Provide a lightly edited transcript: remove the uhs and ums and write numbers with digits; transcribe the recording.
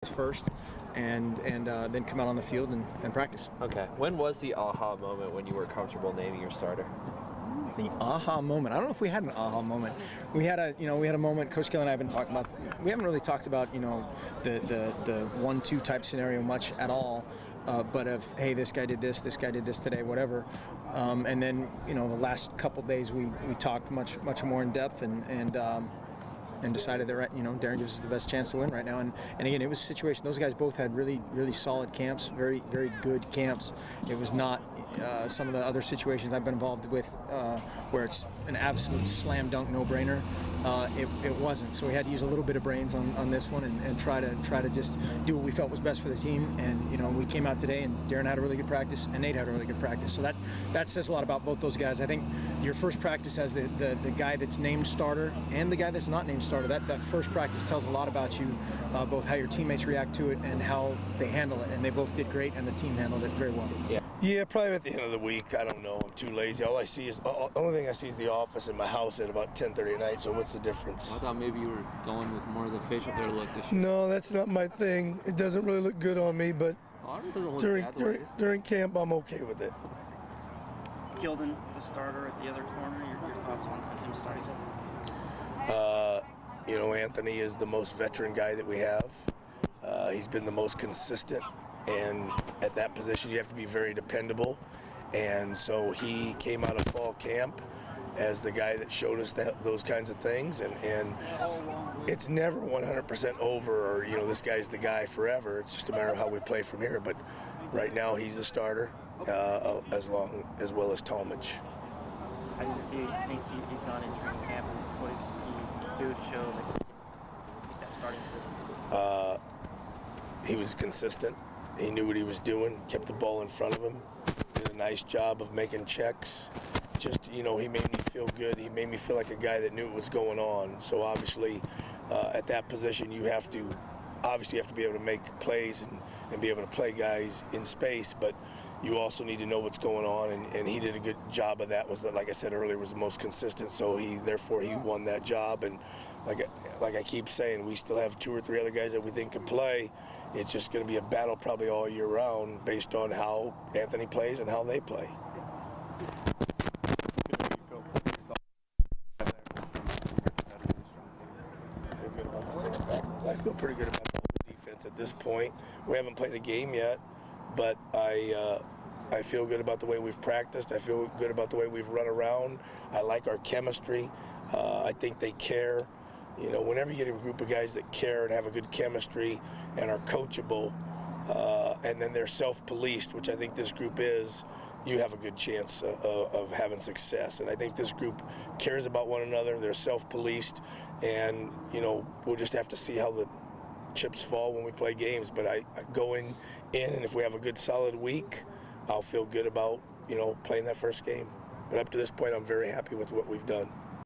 first, and then come out on the field and practice. Okay. When was the aha moment when you were comfortable naming your starter? The aha moment. I don't know if we had an aha moment. We had a moment. Coach Gill and I have been talking about. We haven't really talked about the 1-2 type scenario much at all. But of, hey, this guy did this today, whatever. And then the last couple days we talked much more in depth and decided that Darren gives us the best chance to win right now. And again, it was a situation. Those guys both had really solid camps, very good camps. It was not some of the other situations I've been involved with where it's an absolute slam dunk no-brainer. It wasn't. So we had to use a little bit of brains on this one and try to just do what we felt was best for the team. And we came out today and Darren had a really good practice and Nate had a really good practice. So that says a lot about both those guys. I think your first practice as the guy that's named starter and the guy that's not named starter, that first practice tells a lot about you, both how your teammates react to it and how they handle it. And they both did great and the team handled it very well. Yeah, probably at the end of the week. I don't know. I'm too lazy. All I see is only thing I see is the office in my house at about 10:30 at night. So what's the difference? I thought maybe you were going with more of the facial hair look this year. No, that's not my thing. It doesn't really look good on me, but during camp, I'm okay with it. Gilden, the starter at the other corner. Your thoughts on him starting? Anthony is the most veteran guy that we have. He's been the most consistent. And at that position, you have to be very dependable. And so he came out of fall camp as the guy that showed us those kinds of things. And it's never 100% over or, this guy's the guy forever. It's just a matter of how we play from here. But right now, he's the starter as well as Talmadge. How do you think he's done in training camp? And what did he do to show that he can take that starting position? He was consistent. He knew what he was doing, kept the ball in front of him, did a nice job of making checks. Just, he made me feel good. He made me feel like a guy that knew what was going on. So obviously, at that position, you have to be able to make plays and be able to play guys in space, but you also need to know what's going on, and he did a good job of that. Like I said earlier, was the most consistent, so therefore he won that job. And like I keep saying, we still have 2 or 3 other guys that we think can play. It's just going to be a battle probably all year round based on how Anthony plays and how they play. I feel pretty good about the whole defense at this point. We haven't played a game yet, but I feel good about the way we've practiced. I feel good about the way we've run around. I like our chemistry. I think they care. Whenever you get a group of guys that care and have a good chemistry and are coachable, and then they're self-policed, which I think this group is, you have a good chance of having success. And I think this group cares about one another. They're self-policed, and we'll just have to see how the chips fall when we play games. But I go in, and if we have a good solid week, I'll feel good about playing that first game. But up to this point, I'm very happy with what we've done.